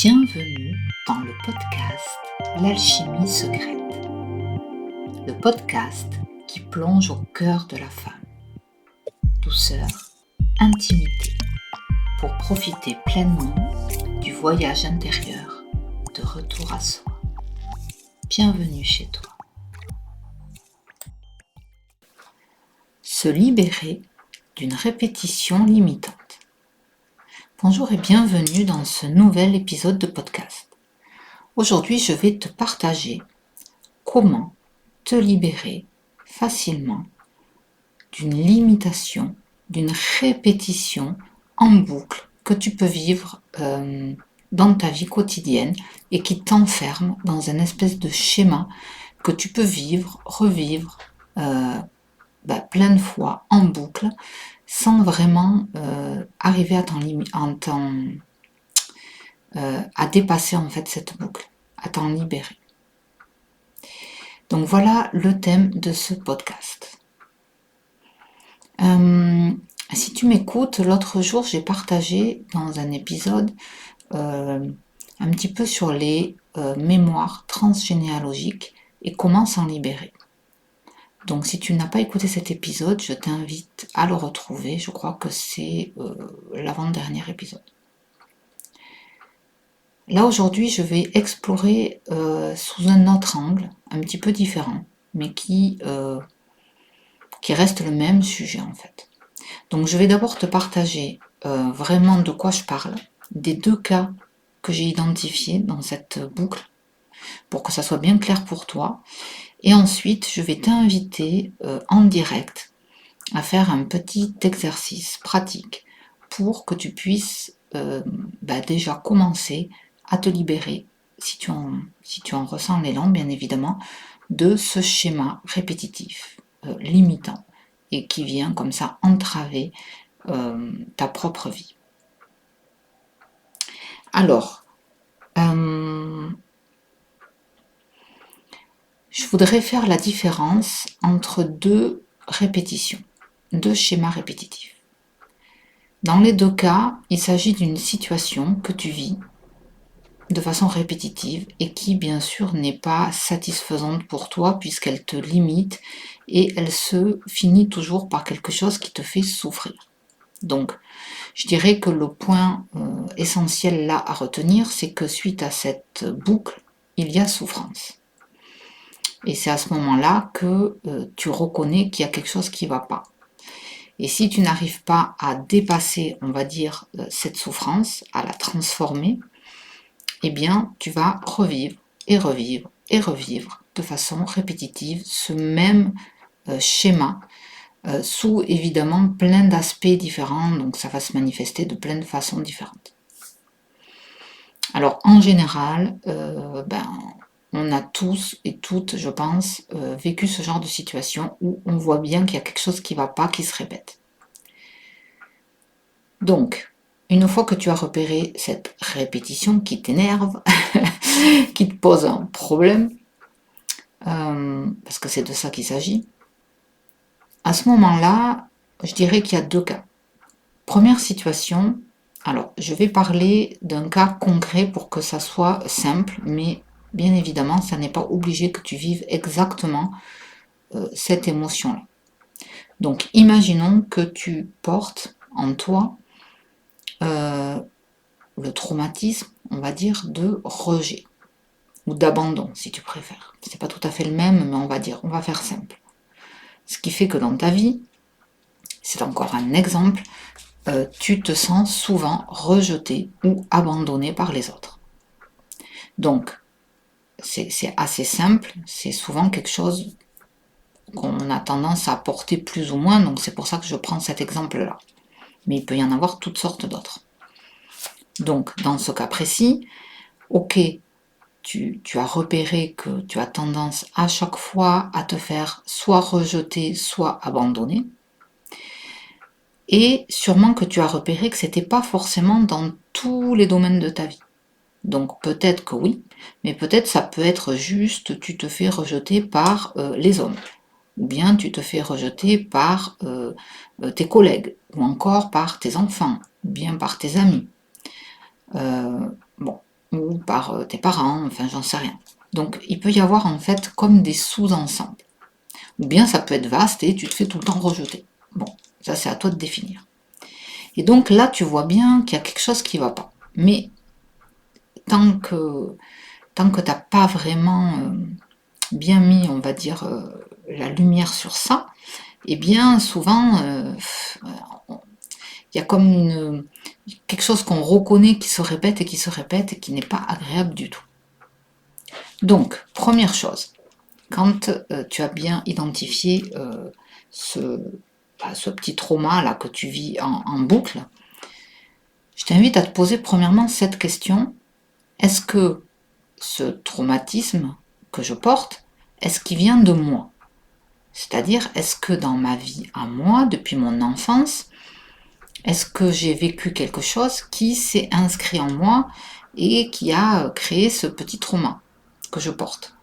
Bienvenue dans le podcast L'alchimie secrète, le podcast qui plonge au cœur de la femme. Douceur, intimité, pour profiter pleinement du voyage intérieur de retour à soi. Bienvenue chez toi. Se libérer d'une répétition limitante. Bonjour et bienvenue dans ce nouvel épisode de podcast. Aujourd'hui, je vais te partager comment te libérer facilement d'une limitation, d'une répétition en boucle que tu peux vivre dans ta vie quotidienne et qui t'enferme dans un espèce de schéma que tu peux vivre, revivre plein de fois en boucle sans vraiment arriver à dépasser en fait cette boucle, à t'en libérer. Donc voilà le thème de ce podcast. Si tu m'écoutes, l'autre jour j'ai partagé dans un épisode un petit peu sur les mémoires transgénéalogiques et comment s'en libérer. Donc si tu n'as pas écouté cet épisode, je t'invite à le retrouver. Je crois que c'est l'avant-dernier épisode. Là aujourd'hui, je vais explorer sous un autre angle, un petit peu différent, mais qui reste le même sujet en fait. Donc je vais d'abord te partager vraiment de quoi je parle, des deux cas que j'ai identifiés dans cette boucle, pour que ça soit bien clair pour toi. Et ensuite, je vais t'inviter en direct à faire un petit exercice pratique pour que tu puisses déjà commencer à te libérer, si tu en ressens l'élan bien évidemment, de ce schéma répétitif, limitant, et qui vient comme ça entraver ta propre vie. Alors, je voudrais faire la différence entre deux répétitions, deux schémas répétitifs. Dans les deux cas, il s'agit d'une situation que tu vis de façon répétitive et qui, bien sûr, n'est pas satisfaisante pour toi puisqu'elle te limite et elle se finit toujours par quelque chose qui te fait souffrir. Donc, je dirais que le point essentiel là à retenir, c'est que suite à cette boucle, il y a souffrance. Et c'est à ce moment-là que tu reconnais qu'il y a quelque chose qui ne va pas. Et si tu n'arrives pas à dépasser, on va dire, cette souffrance, à la transformer, eh bien, tu vas revivre et revivre et revivre de façon répétitive ce même schéma, sous évidemment plein d'aspects différents, donc ça va se manifester de plein de façons différentes. Alors, en général, on a tous et toutes, je pense, vécu ce genre de situation où on voit bien qu'il y a quelque chose qui ne va pas, qui se répète. Donc, une fois que tu as repéré cette répétition qui t'énerve, qui te pose un problème, parce que c'est de ça qu'il s'agit, à ce moment-là, je dirais qu'il y a deux cas. Première situation, alors je vais parler d'un cas concret pour que ça soit simple, mais bien évidemment, ça n'est pas obligé que tu vives exactement cette émotion-là. Donc, imaginons que tu portes en toi le traumatisme, on va dire, de rejet ou d'abandon, si tu préfères. C'est pas tout à fait le même, mais on va faire simple. Ce qui fait que dans ta vie, c'est encore un exemple, tu te sens souvent rejeté ou abandonné par les autres. Donc, c'est assez simple, c'est souvent quelque chose qu'on a tendance à porter plus ou moins, donc c'est pour ça que je prends cet exemple-là. Mais il peut y en avoir toutes sortes d'autres. Donc, dans ce cas précis, ok, tu as repéré que tu as tendance à chaque fois à te faire soit rejeter, soit abandonner. Et sûrement que tu as repéré que c'était pas forcément dans tous les domaines de ta vie. Donc peut-être que oui, mais peut-être ça peut être juste tu te fais rejeter par les hommes, ou bien tu te fais rejeter par tes collègues, ou encore par tes enfants, ou bien par tes amis. par tes parents, enfin j'en sais rien. Donc il peut y avoir en fait comme des sous-ensembles. Ou bien ça peut être vaste et tu te fais tout le temps rejeter. Bon, ça c'est à toi de définir. Et donc là tu vois bien qu'il y a quelque chose qui ne va pas. Mais tant que tu n'as pas vraiment bien mis, on va dire, la lumière sur ça, eh bien souvent il y a comme quelque chose qu'on reconnaît qui se répète et qui se répète et qui n'est pas agréable du tout. Donc, première chose, quand tu as bien identifié ce petit trauma là que tu vis en boucle, je t'invite à te poser premièrement cette question: est-ce que ce traumatisme que je porte, est-ce qu'il vient de moi? C'est-à-dire, est-ce que dans ma vie à moi, depuis mon enfance, est-ce que j'ai vécu quelque chose qui s'est inscrit en moi et qui a créé ce petit trauma que je porte?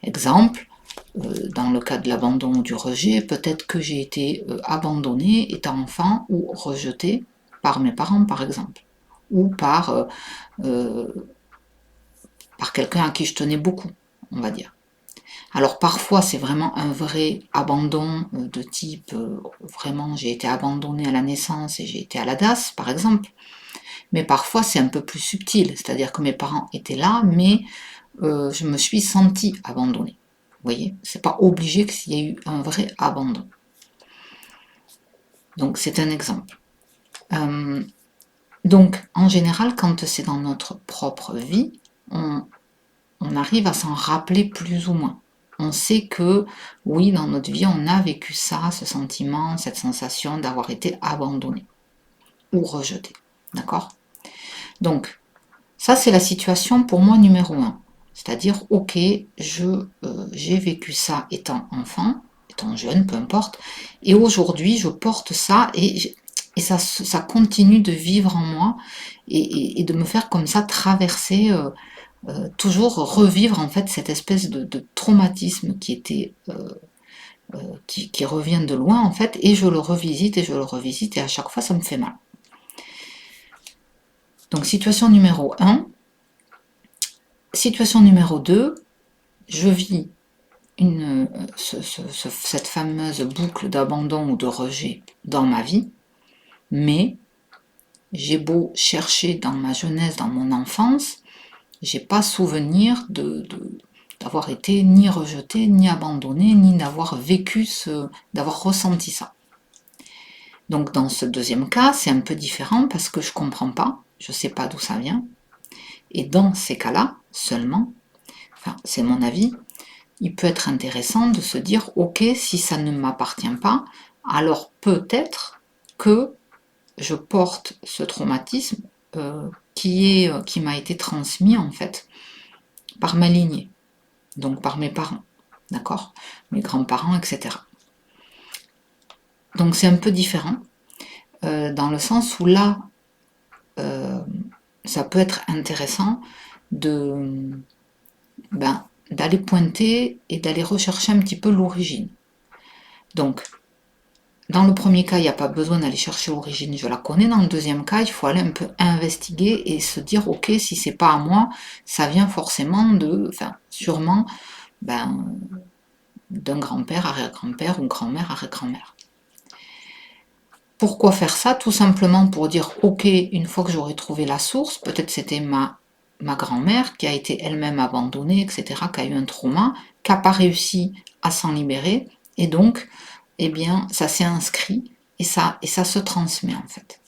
Exemple, dans le cas de l'abandon ou du rejet, peut-être que j'ai été abandonnée étant enfant ou rejetée par mes parents par exemple, ou par quelqu'un à qui je tenais beaucoup, on va dire. Alors parfois c'est vraiment un vrai abandon de type vraiment j'ai été abandonnée à la naissance et j'ai été à la DAS par exemple, mais parfois c'est un peu plus subtil, c'est-à-dire que mes parents étaient là mais je me suis sentie abandonnée. Vous voyez, c'est pas obligé qu'il y ait eu un vrai abandon. Donc c'est un exemple. Donc en général, quand c'est dans notre propre vie, on arrive à s'en rappeler plus ou moins. On sait que oui, dans notre vie, on a vécu ça, ce sentiment, cette sensation d'avoir été abandonné ou rejeté. D'accord? Donc, ça c'est la situation pour moi numéro 1. C'est-à-dire, ok, j'ai vécu ça étant enfant, étant jeune, peu importe, et aujourd'hui je porte ça et ça continue de vivre en moi et de me faire comme ça traverser, toujours revivre en fait cette espèce de traumatisme qui était qui revient de loin en fait, et je le revisite et je le revisite et à chaque fois ça me fait mal. Donc situation numéro 1. Situation numéro 2, je vis cette fameuse boucle d'abandon ou de rejet dans ma vie, mais j'ai beau chercher dans ma jeunesse, dans mon enfance, j'ai pas souvenir d'avoir été ni rejeté, ni abandonné, ni d'avoir vécu d'avoir ressenti ça. Donc dans ce deuxième cas, c'est un peu différent parce que je comprends pas, je sais pas d'où ça vient, et dans ces cas-là seulement, enfin c'est mon avis, il peut être intéressant de se dire ok, si ça ne m'appartient pas, alors peut-être que je porte ce traumatisme qui m'a été transmis en fait par ma lignée, donc par mes parents, d'accord, mes grands-parents, etc. Donc c'est un peu différent dans le sens où là ça peut être intéressant d'aller pointer et d'aller rechercher un petit peu l'origine. Donc, dans le premier cas, il n'y a pas besoin d'aller chercher l'origine, je la connais. Dans le deuxième cas, il faut aller un peu investiguer et se dire, ok, si c'est pas à moi, ça vient forcément sûrement, d'un grand-père, arrière-grand-père ou grand-mère, arrière-grand-mère. Pourquoi faire ça? Tout simplement pour dire, ok, une fois que j'aurai trouvé la source, peut-être c'était ma grand-mère qui a été elle-même abandonnée, etc., qui a eu un trauma, qui n'a pas réussi à s'en libérer, et donc, eh bien, ça s'est inscrit, et ça se transmet en fait.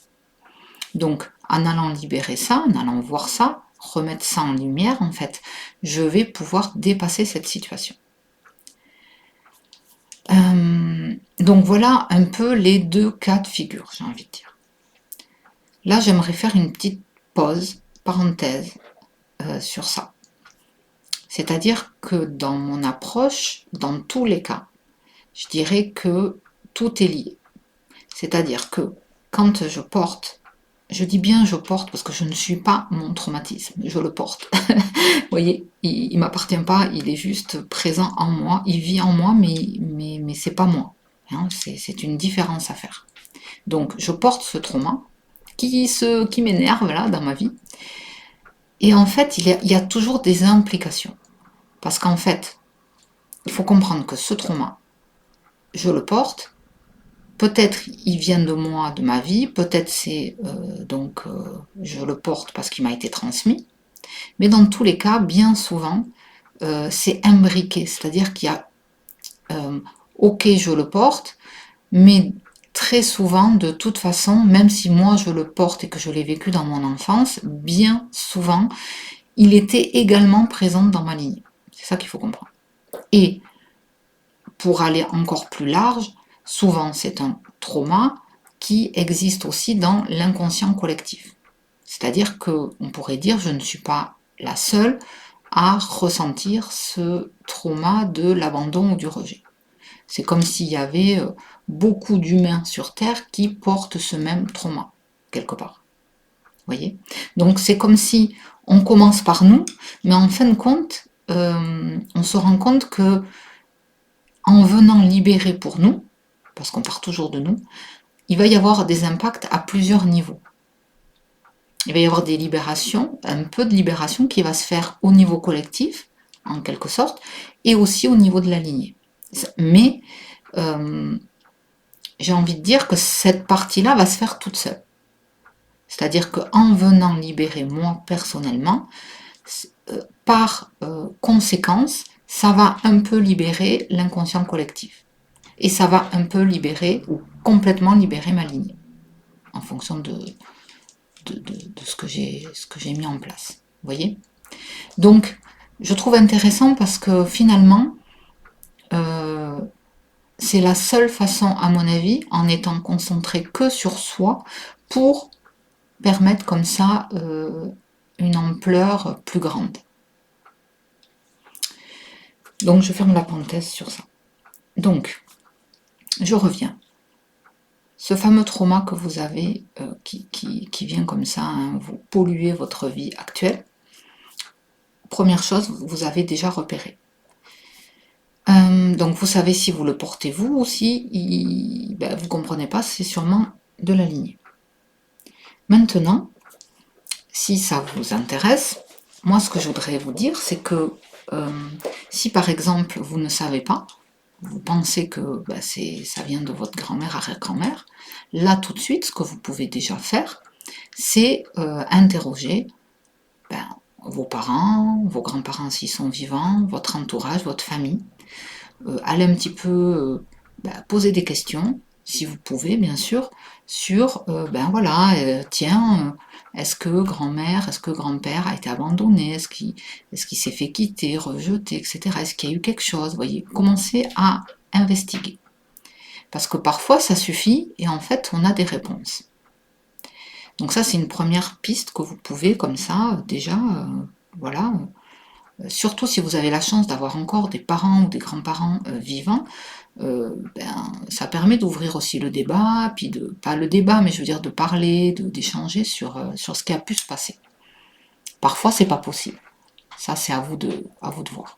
Donc, en allant libérer ça, en allant voir ça, remettre ça en lumière, en fait, je vais pouvoir dépasser cette situation. Donc voilà un peu les deux cas de figure, j'ai envie de dire. Là, j'aimerais faire une petite pause, parenthèse, sur ça. C'est-à-dire que dans mon approche, dans tous les cas, je dirais que tout est lié. C'est-à-dire que quand je porte, je dis bien je porte parce que je ne suis pas mon traumatisme, je le porte. Vous voyez, il ne m'appartient pas, il est juste présent en moi, il vit en moi, mais c'est pas moi. Hein, c'est une différence à faire. Donc je porte ce trauma qui m'énerve là dans ma vie. Et en fait, il y a toujours des implications. Parce qu'en fait, il faut comprendre que ce trauma, je le porte. Peut-être il vient de moi, de ma vie, peut-être je le porte parce qu'il m'a été transmis, mais dans tous les cas, bien souvent, c'est imbriqué, c'est-à-dire qu'il y a, ok, je le porte, mais très souvent, de toute façon, même si moi je le porte et que je l'ai vécu dans mon enfance, bien souvent, il était également présent dans ma lignée. C'est ça qu'il faut comprendre. Et pour aller encore plus large, souvent c'est un trauma qui existe aussi dans l'inconscient collectif. C'est-à-dire qu'on pourrait dire, je ne suis pas la seule à ressentir ce trauma de l'abandon ou du rejet. C'est comme s'il y avait beaucoup d'humains sur Terre qui portent ce même trauma, quelque part. Vous voyez? Donc c'est comme si on commence par nous, mais en fin de compte, on se rend compte que en venant libérer pour nous, parce qu'on part toujours de nous, il va y avoir des impacts à plusieurs niveaux. Il va y avoir des libérations, un peu de libération qui va se faire au niveau collectif, en quelque sorte, et aussi au niveau de la lignée. Mais j'ai envie de dire que cette partie-là va se faire toute seule. C'est-à-dire qu'en venant libérer moi personnellement, par conséquence, ça va un peu libérer l'inconscient collectif. Et ça va un peu libérer ou complètement libérer ma lignée, en fonction de ce que j'ai mis en place. Vous voyez? Donc, je trouve intéressant parce que finalement, c'est la seule façon, à mon avis, en étant concentré que sur soi, pour permettre comme ça une ampleur plus grande. Donc, je ferme la parenthèse sur ça. Donc, je reviens. Ce fameux trauma que vous avez, qui vient comme ça, hein, vous polluer votre vie actuelle, première chose, vous avez déjà repéré. Donc vous savez si vous le portez vous ou si vous ne comprenez pas, c'est sûrement de la lignée. Maintenant, si ça vous intéresse, moi ce que je voudrais vous dire, c'est que si par exemple vous ne savez pas, vous pensez que ça vient de votre grand-mère, arrière-grand-mère, là tout de suite, ce que vous pouvez déjà faire, c'est interroger vos parents, vos grands-parents s'ils sont vivants, votre entourage, votre famille. Allez un petit peu poser des questions, si vous pouvez bien sûr, sur tiens, est-ce que grand-mère, est-ce que grand-père a été abandonné, est-ce qu'il s'est fait quitter, rejeter, etc. Est-ce qu'il y a eu quelque chose, vous voyez, commencez à investiguer. Parce que parfois ça suffit et en fait on a des réponses. Donc ça c'est une première piste que vous pouvez comme ça déjà, surtout si vous avez la chance d'avoir encore des parents ou des grands-parents vivants, ça permet d'ouvrir aussi le débat, puis pas le débat, mais je veux dire de parler, d'échanger sur ce qui a pu se passer. Parfois c'est pas possible. Ça c'est à vous de voir.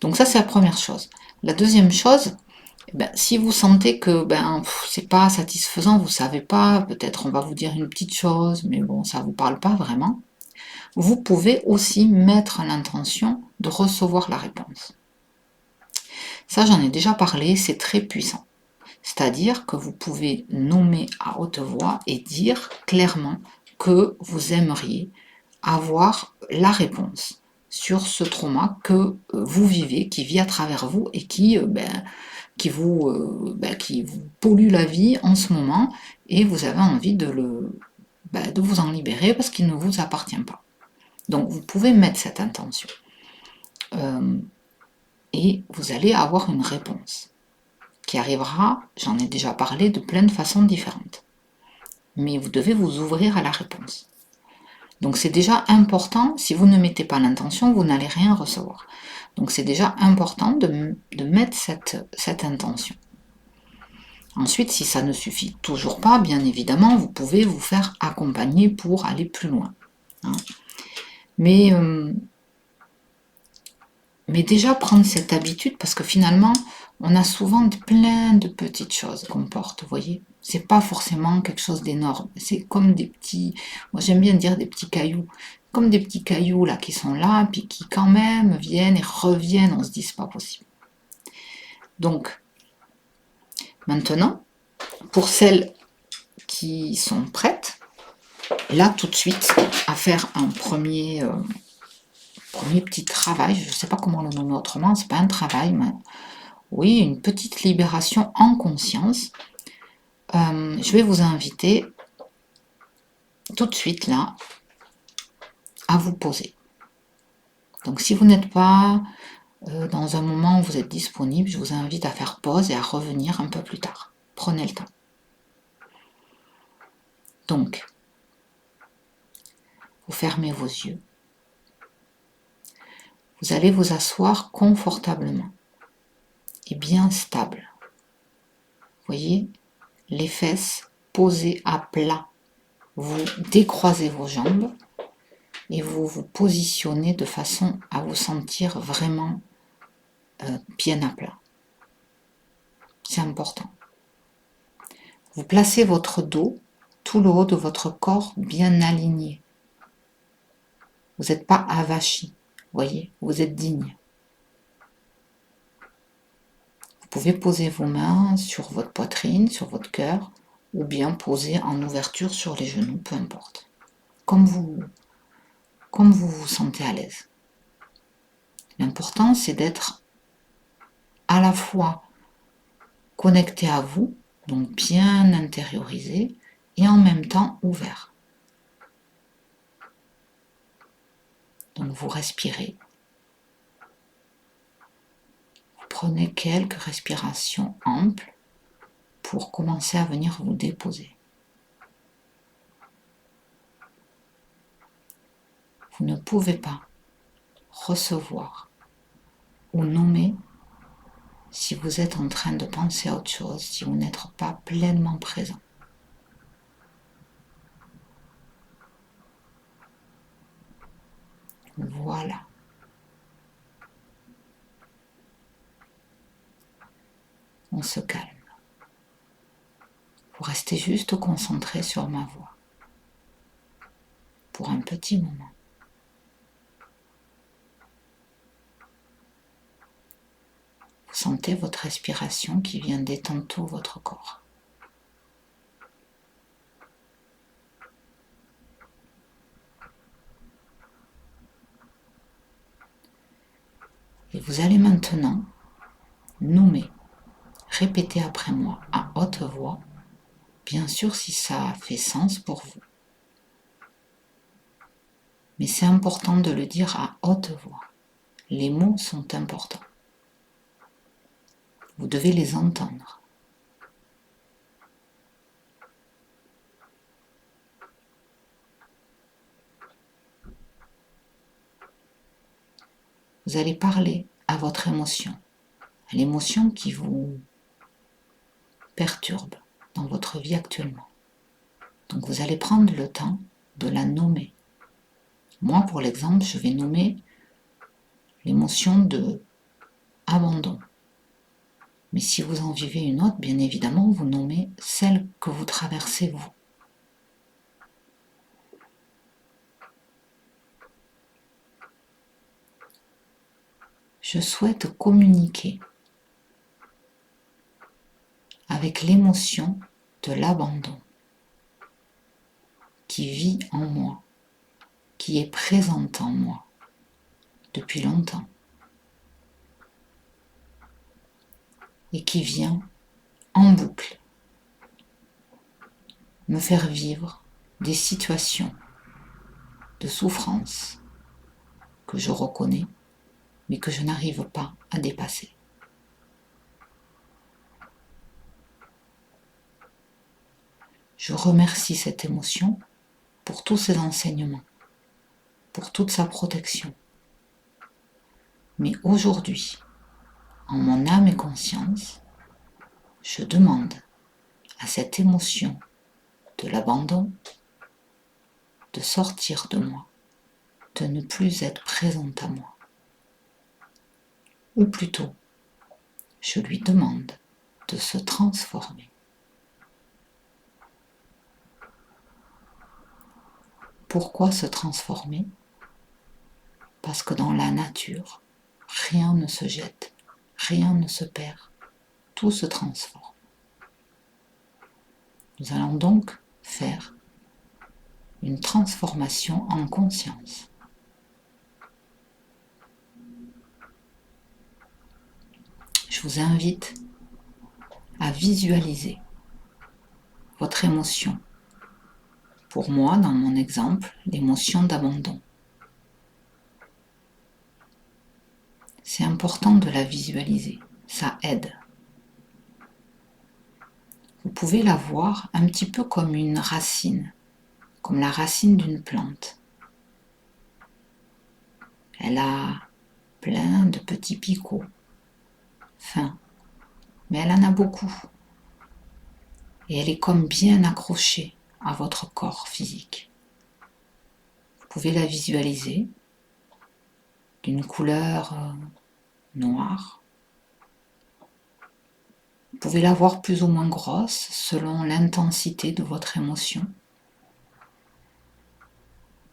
Donc ça c'est la première chose. La deuxième chose, si vous sentez que c'est pas satisfaisant, vous savez pas, peut-être on va vous dire une petite chose, mais bon, ça vous parle pas vraiment, vous pouvez aussi mettre l'intention de recevoir la réponse. Ça, j'en ai déjà parlé, c'est très puissant. C'est-à-dire que vous pouvez nommer à haute voix et dire clairement que vous aimeriez avoir la réponse sur ce trauma que vous vivez, qui vit à travers vous et qui vous pollue la vie en ce moment, et vous avez envie de vous en libérer parce qu'il ne vous appartient pas. Donc vous pouvez mettre cette intention. Et vous allez avoir une réponse qui arrivera, j'en ai déjà parlé, de plein de façons différentes. Mais vous devez vous ouvrir à la réponse. Donc c'est déjà important, si vous ne mettez pas l'intention, vous n'allez rien recevoir. Donc c'est déjà important de mettre cette intention. Ensuite, si ça ne suffit toujours pas, bien évidemment, vous pouvez vous faire accompagner pour aller plus loin. Mais déjà prendre cette habitude, parce que finalement, on a souvent plein de petites choses qu'on porte, vous voyez. C'est pas forcément quelque chose d'énorme. C'est comme des petits, moi j'aime bien dire des petits cailloux. comme des petits cailloux là qui sont là, puis qui quand même viennent et reviennent, on se dit c'est pas possible. Donc, maintenant, pour celles qui sont prêtes, là tout de suite, à faire un premier petit travail, je ne sais pas comment le nommer autrement, c'est pas un travail, mais oui, une petite libération en conscience. Je vais vous inviter tout de suite là à vous poser. Donc si vous n'êtes pas dans un moment où vous êtes disponible, je vous invite à faire pause et à revenir un peu plus tard. Prenez le temps. Donc, vous fermez vos yeux. Vous allez vous asseoir confortablement et bien stable. Vous voyez, les fesses posées à plat. Vous décroisez vos jambes et vous vous positionnez de façon à vous sentir vraiment bien à plat. C'est important. Vous placez votre dos, tout le haut de votre corps bien aligné. Vous n'êtes pas avachi, voyez, vous êtes digne. Vous pouvez poser vos mains sur votre poitrine, sur votre cœur, ou bien poser en ouverture sur les genoux, peu importe. Comme vous vous sentez à l'aise. L'important, c'est d'être à la fois connecté à vous, donc bien intériorisé, et en même temps ouvert. Donc vous respirez. Vous prenez quelques respirations amples pour commencer à venir vous déposer. Vous ne pouvez pas recevoir ou nommer si vous êtes en train de penser à autre chose, si vous n'êtes pas pleinement présent. Voilà. On se calme. Vous restez juste concentré sur ma voix pour un petit moment. Vous sentez votre respiration qui vient détendre tout votre corps. Et vous allez maintenant nommer, répéter après moi à haute voix, bien sûr si ça fait sens pour vous. Mais c'est important de le dire à haute voix. Les mots sont importants. Vous devez les entendre. Vous allez parler à votre émotion, à l'émotion qui vous perturbe dans votre vie actuellement. Donc vous allez prendre le temps de la nommer. Moi, pour l'exemple, je vais nommer l'émotion de abandon. Mais si vous en vivez une autre, bien évidemment, vous nommez celle que vous traversez vous. Je souhaite communiquer avec l'émotion de l'abandon qui vit en moi, qui est présente en moi depuis longtemps et qui vient en boucle me faire vivre des situations de souffrance que je reconnais mais que je n'arrive pas à dépasser. Je remercie cette émotion pour tous ses enseignements, pour toute sa protection. Mais aujourd'hui, en mon âme et conscience, je demande à cette émotion de l'abandon de sortir de moi, de ne plus être présente à moi. Ou plutôt, je lui demande de se transformer. Pourquoi se transformer? Parce que dans la nature, rien ne se jette, rien ne se perd, tout se transforme. Nous allons donc faire une transformation en conscience. Je vous invite à visualiser votre émotion. Pour moi, dans mon exemple, l'émotion d'abandon. C'est important de la visualiser, ça aide. Vous pouvez la voir un petit peu comme une racine, comme la racine d'une plante. Elle a plein de petits picots, fins, mais elle en a beaucoup. Et elle est comme bien accrochée à votre corps physique. Vous pouvez la visualiser d'une couleur noire. Vous pouvez la voir plus ou moins grosse selon l'intensité de votre émotion.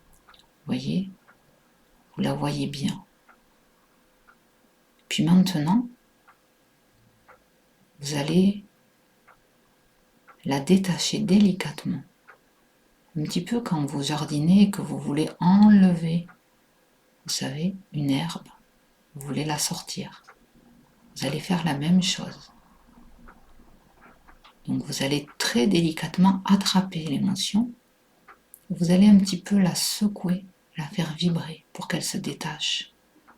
Vous voyez, vous la voyez bien. Puis maintenant, vous allez la détacher délicatement. Un petit peu quand vous jardinez et que vous voulez enlever, vous savez, une herbe, vous voulez la sortir. Vous allez faire la même chose. Donc vous allez très délicatement attraper l'émotion. Vous allez un petit peu la secouer, la faire vibrer pour qu'elle se détache.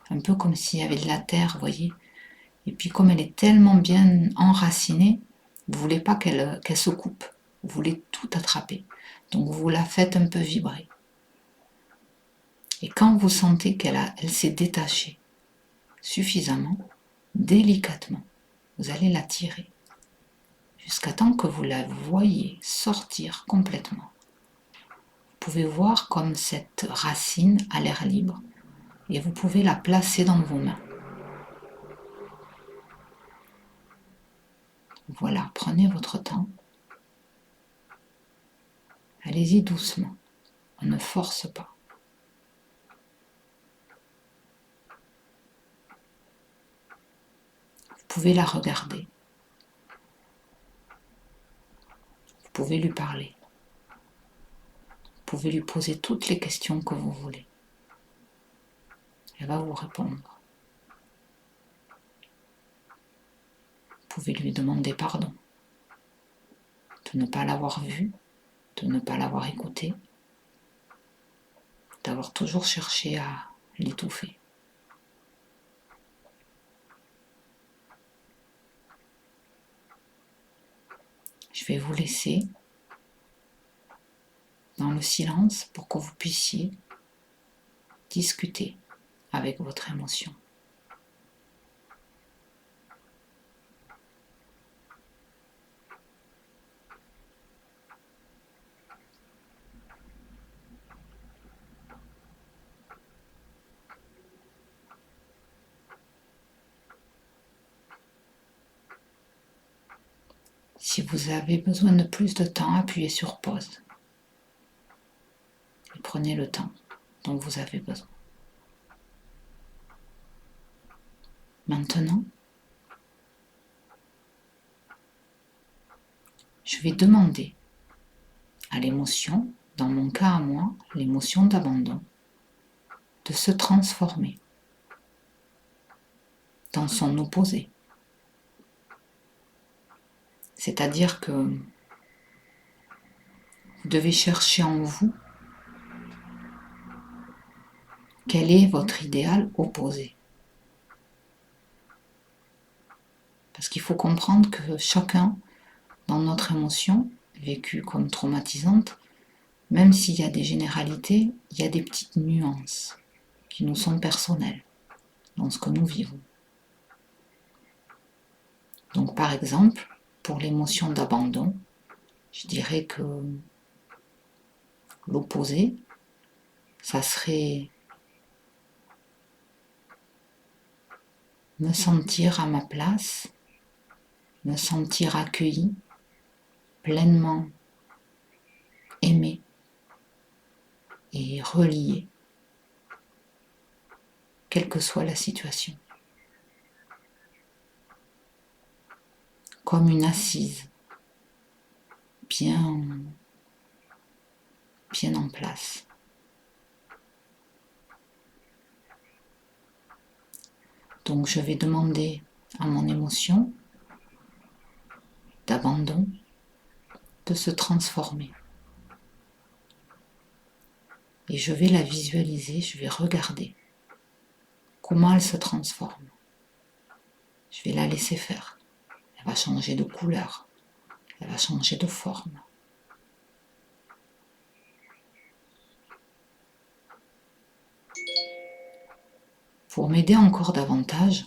Un peu comme s'il y avait de la terre, vous voyez. Et puis comme elle est tellement bien enracinée, vous ne voulez pas qu'elle se coupe. Vous voulez tout attraper. Donc vous la faites un peu vibrer. Et quand vous sentez elle s'est détachée suffisamment, délicatement, vous allez la tirer jusqu'à temps que vous la voyez sortir complètement. Vous pouvez voir comme cette racine a l'air libre et vous pouvez la placer dans vos mains. Voilà, prenez votre temps. Allez-y doucement, on ne force pas. Vous pouvez la regarder. Vous pouvez lui parler. Vous pouvez lui poser toutes les questions que vous voulez. Elle va vous répondre. Vous pouvez lui demander pardon de ne pas l'avoir vue, de ne pas l'avoir écoutée, d'avoir toujours cherché à l'étouffer. Je vais vous laisser dans le silence pour que vous puissiez discuter avec votre émotion. Si vous avez besoin de plus de temps, appuyez sur pause et prenez le temps dont vous avez besoin. Maintenant, je vais demander à l'émotion, dans mon cas à moi, l'émotion d'abandon, de se transformer dans son opposé. C'est-à-dire que vous devez chercher en vous quel est votre idéal opposé. Parce qu'il faut comprendre que chacun, dans notre émotion, vécue comme traumatisante, même s'il y a des généralités, il y a des petites nuances qui nous sont personnelles dans ce que nous vivons. Donc par exemple, pour l'émotion d'abandon, je dirais que l'opposé, ça serait me sentir à ma place, me sentir accueilli, pleinement aimé, et relié, quelle que soit la situation. Comme une assise bien en place. Donc je vais demander à mon émotion d'abandon de se transformer. Et je vais la visualiser, je vais regarder comment elle se transforme. Je vais la laisser faire. Elle va changer de couleur, elle va changer de forme. Pour m'aider encore davantage,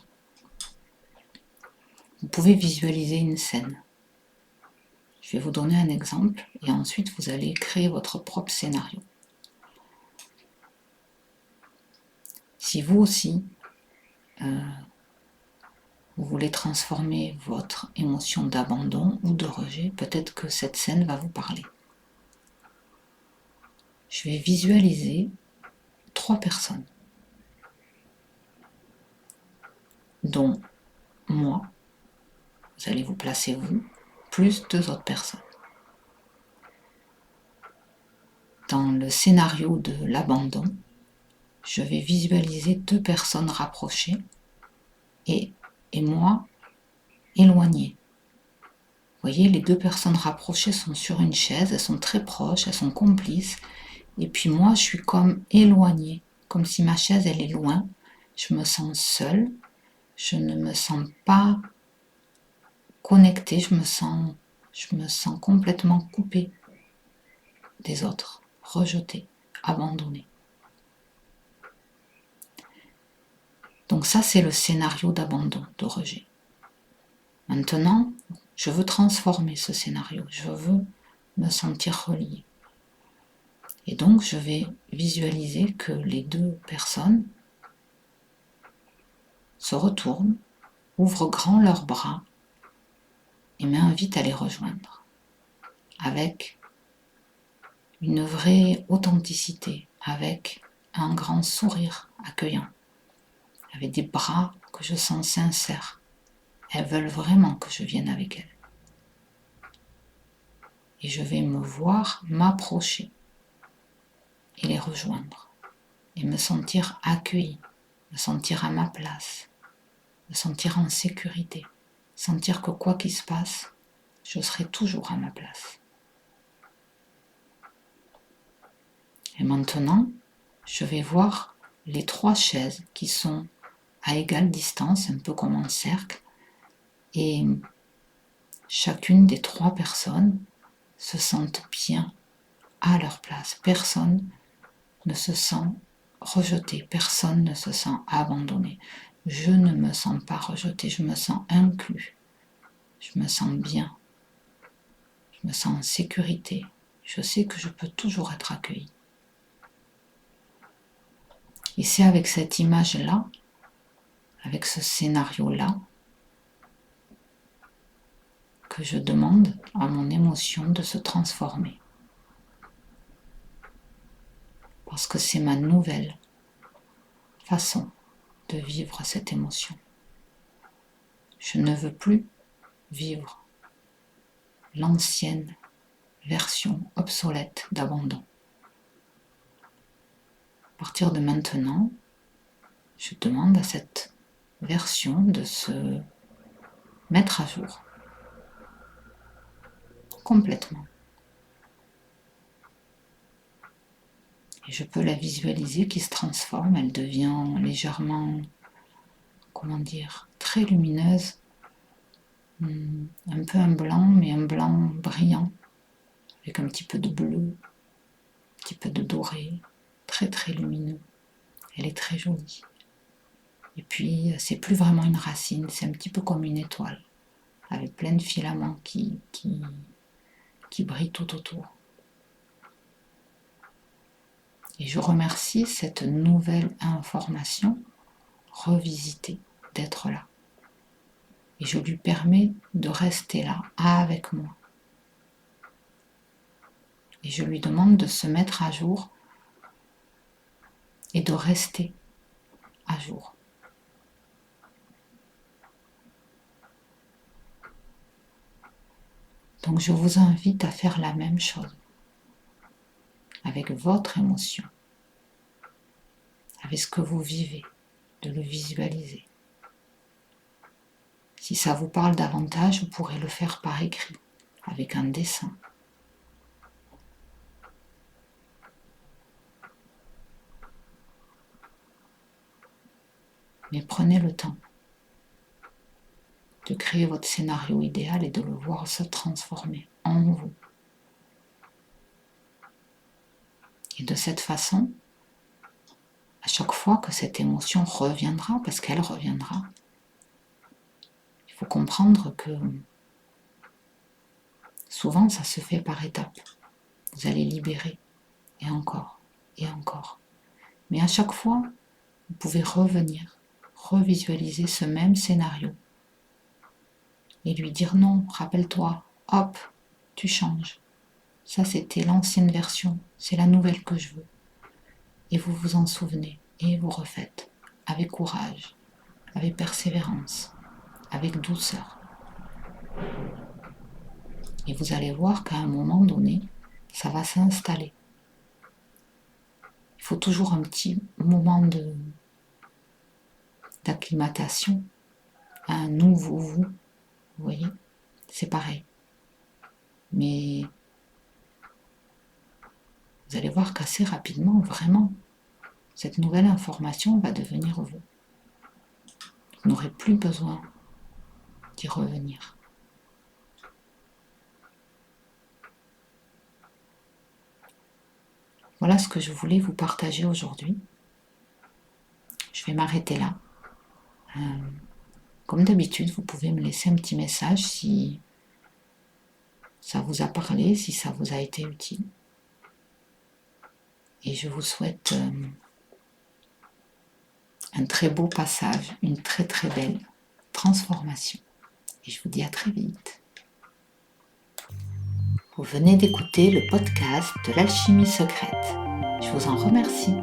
vous pouvez visualiser une scène. Je vais vous donner un exemple et ensuite vous allez créer votre propre scénario. Si vous aussi, vous voulez transformer votre émotion d'abandon ou de rejet, peut-être que cette scène va vous parler. Je vais visualiser 3 personnes, dont moi, vous allez vous placer vous, plus 2 autres personnes. Dans le scénario de l'abandon, je vais visualiser 2 personnes rapprochées et moi éloignée. Vous voyez, les 2 personnes rapprochées sont sur une chaise, elles sont très proches, elles sont complices. Et puis moi, je suis comme éloignée, comme si ma chaise, elle est loin. Je me sens seule, je ne me sens pas connectée, je me sens complètement coupée des autres, rejetée, abandonnée. Donc ça, c'est le scénario d'abandon, de rejet. Maintenant, je veux transformer ce scénario, je veux me sentir reliée. Et donc, je vais visualiser que les 2 personnes se retournent, ouvrent grand leurs bras et m'invitent à les rejoindre avec une vraie authenticité, avec un grand sourire accueillant, avec des bras que je sens sincères. Elles veulent vraiment que je vienne avec elles. Et je vais me voir m'approcher et les rejoindre et me sentir accueillie, me sentir à ma place, me sentir en sécurité, sentir que quoi qu'il se passe, je serai toujours à ma place. Et maintenant, je vais voir les 3 chaises qui sont à égale distance, un peu comme en cercle, et chacune des 3 personnes se sentent bien à leur place. Personne ne se sent rejeté, personne ne se sent abandonné. Je ne me sens pas rejeté, je me sens inclus, je me sens bien, je me sens en sécurité. Je sais que je peux toujours être accueillie. Et c'est avec cette image-là, avec ce scénario-là, que je demande à mon émotion de se transformer. Parce que c'est ma nouvelle façon de vivre cette émotion. Je ne veux plus vivre l'ancienne version obsolète d'abandon. À partir de maintenant, je demande à cette version de se mettre à jour complètement. Et je peux la visualiser qui se transforme, elle devient légèrement, très lumineuse, un peu un blanc, mais un blanc brillant, avec un petit peu de bleu, un petit peu de doré, très très lumineux. Elle est très jolie. Et puis, c'est plus vraiment une racine, c'est un petit peu comme une étoile, avec plein de filaments qui brillent tout autour. Et je remercie cette nouvelle information revisitée d'être là. Et je lui permets de rester là, avec moi. Et je lui demande de se mettre à jour et de rester à jour. Donc je vous invite à faire la même chose avec votre émotion, avec ce que vous vivez, de le visualiser. Si ça vous parle davantage, vous pourrez le faire par écrit, avec un dessin. Mais prenez le temps de créer votre scénario idéal et de le voir se transformer en vous. Et de cette façon, à chaque fois que cette émotion reviendra, parce qu'elle reviendra, il faut comprendre que souvent ça se fait par étapes. Vous allez libérer, et encore, et encore. Mais à chaque fois, vous pouvez revenir, revisualiser ce même scénario et lui dire non, rappelle-toi, hop, tu changes. Ça c'était l'ancienne version, c'est la nouvelle que je veux. Et vous vous en souvenez et vous refaites avec courage, avec persévérance, avec douceur. Et vous allez voir qu'à un moment donné, ça va s'installer. Il faut toujours un petit moment d'acclimatation à un nouveau vous. Vous voyez, c'est pareil. Mais vous allez voir qu'assez rapidement, vraiment, cette nouvelle information va devenir vous. Vous n'aurez plus besoin d'y revenir. Voilà ce que je voulais vous partager aujourd'hui. Je vais m'arrêter là. Comme d'habitude, vous pouvez me laisser un petit message si ça vous a parlé, si ça vous a été utile. Et je vous souhaite un très beau passage, une très très belle transformation. Et je vous dis à très vite. Vous venez d'écouter le podcast de l'alchimie secrète. Je vous en remercie.